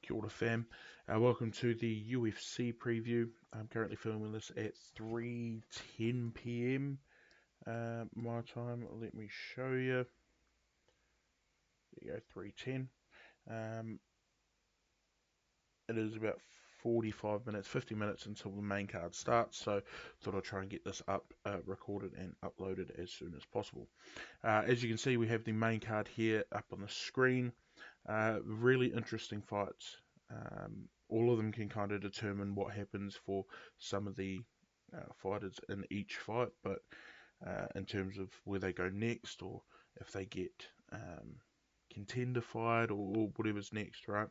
Kia ora fam. Welcome to the UFC preview. I'm currently filming this at 3:10 p.m. My time. Let me show you. There you go, 3:10. Um, it is about 45 minutes, 50 minutes until the main card starts, so thought I'd try and get this up, recorded and uploaded as soon as possible. As you can see, we have the main card here up on the screen. Really interesting fights. All of them can kind of determine what happens for some of the fighters in each fight, but in terms of where they go next, or if they get contender fight, or whatever's next, right?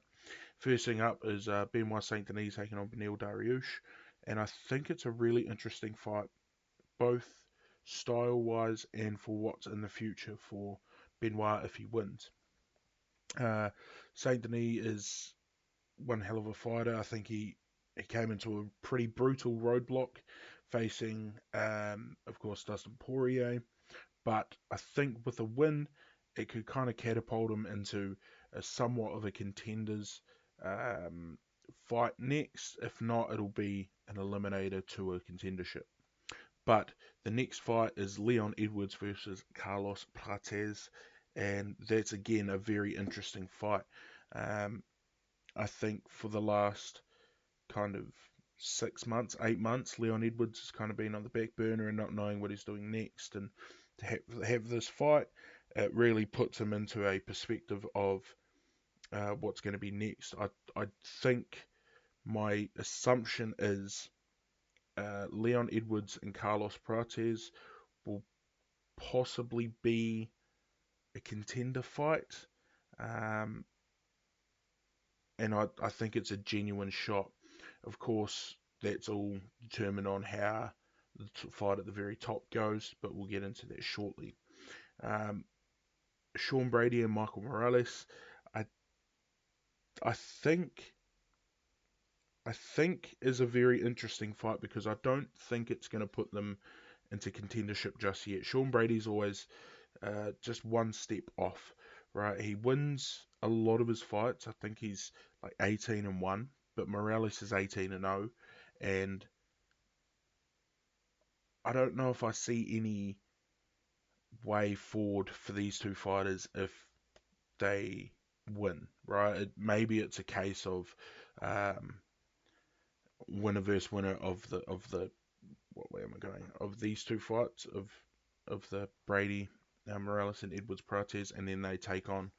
First thing up is Benoit Saint Denis taking on Beneil Dariush, and I think it's a really interesting fight, both style-wise and for what's in the future for Benoit if he wins. Uh, Saint Denis is one hell of a fighter. I think he came into a pretty brutal roadblock facing, of course, Dustin Poirier. But I think with a win, it could kind of catapult him into a somewhat of a contenders um, fight next. If not, it'll be an eliminator to a contendership. But the next fight is Leon Edwards versus Carlos Prates, and that's again a very interesting fight. Um, I think for the last kind of 6 months, 8 months, Leon Edwards has kind of been on the back burner and not knowing what he's doing next. And to have this fight, it really puts him into a perspective of what's going to be next. I think my assumption is Leon Edwards and Carlos Prates will possibly be a contender fight. Um, and I think it's a genuine shot. Of course, that's all determined on how the fight at the very top goes, but we'll get into that shortly. Um, Sean Brady and Michael Morales, I I think I think is a very interesting fight because I don't think it's going to put them into contendership just yet. Sean Brady's always just one step off, right? He wins a lot of his fights. I think he's like 18-1, but Morales is 18-0, and I don't know if I see any way forward for these two fighters if they win, right? Maybe it's a case of um, winner versus winner of the what way am I going of these two fights of the Brady, Morales and Edwards Prates, and then they take on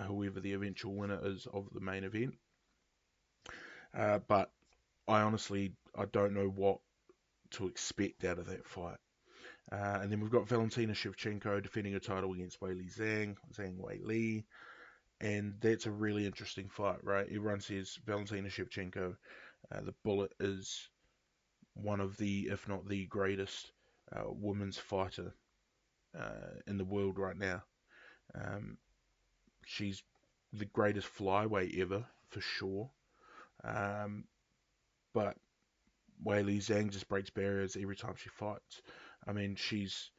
whoever the eventual winner is of the main event. But I don't know what to expect out of that fight. And then we've got Valentina Shevchenko defending her title against Weili Zhang Weili, and that's a really interesting fight, right? Everyone says Valentina Shevchenko, the Bullet, is one of the, if not the greatest women's fighter in the world right now. Um, she's the greatest flyweight ever, for sure. Um, but Weili Zhang just breaks barriers every time she fights. I mean, she's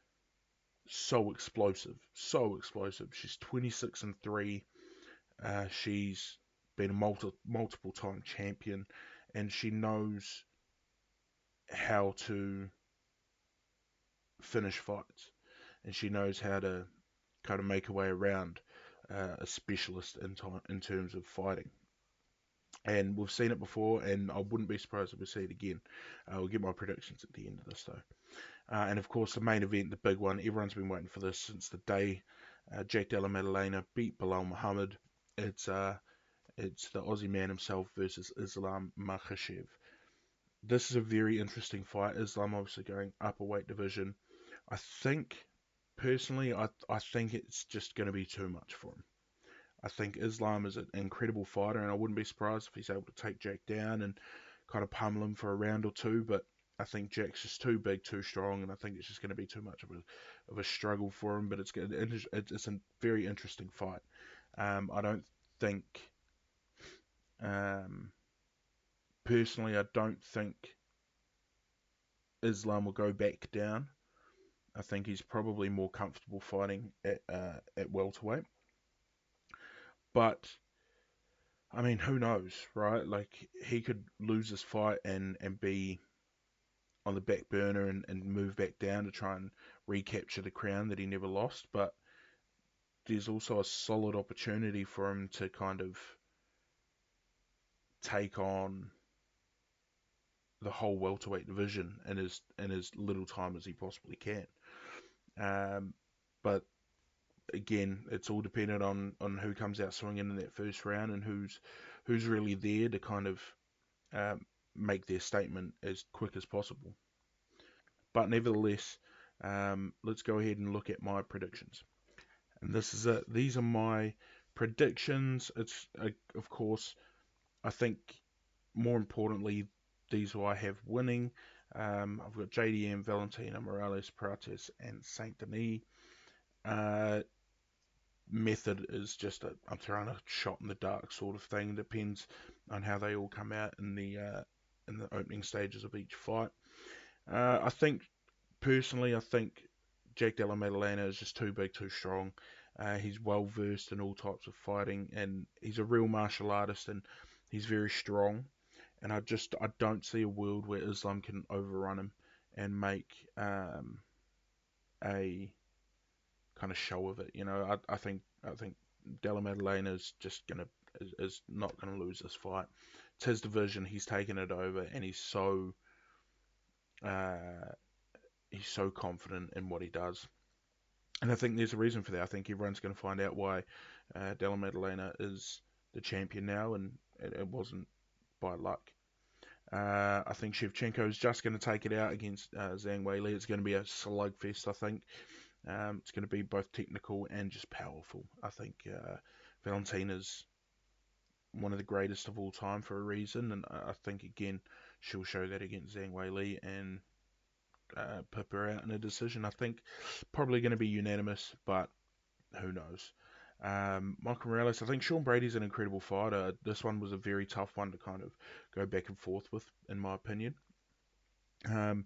so explosive, so explosive. She's 26-3. She's been a multiple time champion, and she knows how to finish fights, and she knows how to kind of make her way around a specialist in terms of fighting. And we've seen it before, and I wouldn't be surprised if we see it again. We'll get my predictions at the end of this, though. And of course, the main event, the big one, everyone's been waiting for this since the day Jack Della Maddalena beat Bilal Muhammad. It's the Aussie man himself versus Islam Makhachev. This is a very interesting fight. Islam obviously going up a weight division. I think, personally, I think it's just going to be too much for him. I think Islam is an incredible fighter, and I wouldn't be surprised if he's able to take Jack down and kind of pummel him for a round or two. But I think Jack's just too big, too strong, and I think it's just going to be too much of a struggle for him. But it's a very interesting fight. I don't think, um, personally, I don't think Islam will go back down. I think he's probably more comfortable fighting at welterweight. But I mean, who knows, right? Like he could lose this fight and be on the back burner and move back down to try and recapture the crown that he never lost. But there's also a solid opportunity for him to kind of take on the whole welterweight division in as little time as he possibly can. Um, but again, it's all dependent on who comes out swinging in that first round and who's really there to kind of um, make their statement as quick as possible. But nevertheless, let's go ahead and look at my predictions. And this is it. These are my predictions. It's of course, I think more importantly, these who I have winning. I've got JDM, Valentina, Morales, Prates, and Saint Denis. Uh, Method is just I'm throwing a shot in the dark sort of thing. Depends on how they all come out in the opening stages of each fight. I think personally, I think Jack Della Maddalena is just too big, too strong. He's well versed in all types of fighting, and he's a real martial artist, and he's very strong. And I don't see a world where Islam can overrun him and make a kind of show of it. I think Della Maddalena is just gonna is not gonna lose this fight. It's his division. He's taken it over, and uh, he's so confident in what he does. And I think there's a reason for that. I think everyone's going to find out why Della Maddalena is the champion now, and it wasn't by luck. I think Shevchenko is just going to take it out against Zhang Weili. It's going to be a slugfest, I think. It's going to be both technical and just powerful. I think Valentina's one of the greatest of all time for a reason, and I think, again, she'll show that against Zhang Weili and pip her out in a decision. I think probably going to be unanimous, but who knows? Michael Morales, I think Sean Brady's an incredible fighter. This one was a very tough one to kind of go back and forth with, in my opinion. Um,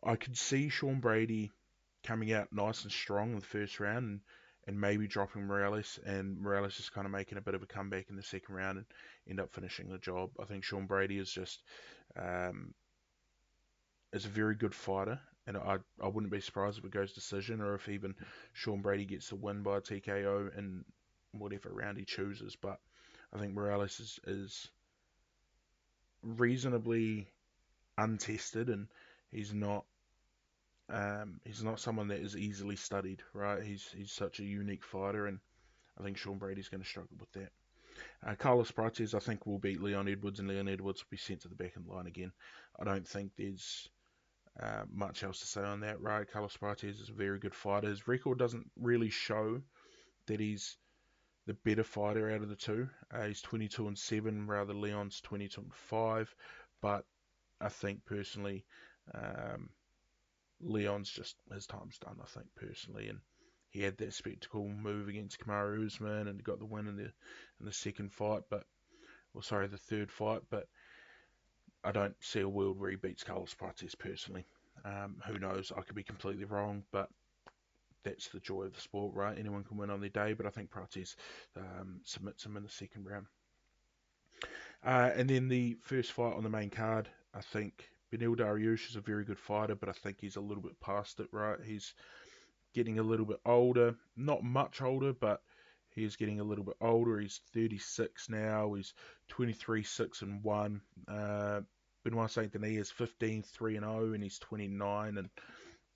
I could see Sean Brady coming out nice and strong in the first round and maybe dropping Morales, and Morales just kind of making a bit of a comeback in the second round and end up finishing the job. I think Sean Brady is just um, is a very good fighter, and I wouldn't be surprised if it goes decision or if even Sean Brady gets the win by TKO in whatever round he chooses. But I think Morales is reasonably untested, and he's not he's not someone that is easily studied, right? He's such a unique fighter, and I think Sean Brady's going to struggle with that. Carlos Prates, I think, will beat Leon Edwards, and Leon Edwards will be sent to the back of the line again. I don't think there's much else to say on that, right? Carlos Prates is a very good fighter. His record doesn't really show that he's the better fighter out of the two. He's 22-7, rather Leon's 22-5. But I think personally, um, Leon's just his time's done. I think personally, and he had that spectacle move against Kamaru Usman and got the win in the second fight, but or sorry, the third fight. But I don't see a world where he beats Carlos Prates personally. Who knows? I could be completely wrong, but that's the joy of the sport, right? Anyone can win on their day, but I think Prates submits him in the second round. And then the first fight on the main card, I think Beneil Dariush is a very good fighter, but I think he's a little bit past it, right? He's getting a little bit older, not much older, but he is getting a little bit older. He's 36 now. He's 23 6 and 1. Benoit Saint Denis is 15 3 and 0, and he's 29. And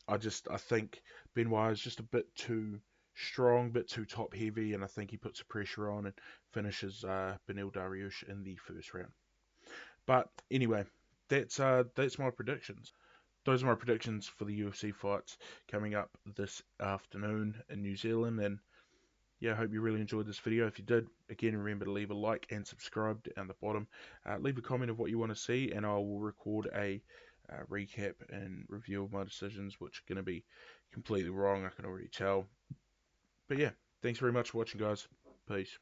I think Benoit is just a bit too strong, a bit too top heavy, and I think he puts the pressure on and finishes Beneil Dariush in the first round. But anyway, that's my predictions. Those are my predictions for the UFC fights coming up this afternoon in New Zealand. And yeah, I hope you really enjoyed this video. If you did, again, remember to leave a like and subscribe down the bottom. Leave a comment of what you want to see, and I will record a recap and review of my decisions, which are going to be completely wrong, I can already tell. But yeah, thanks very much for watching, guys. Peace.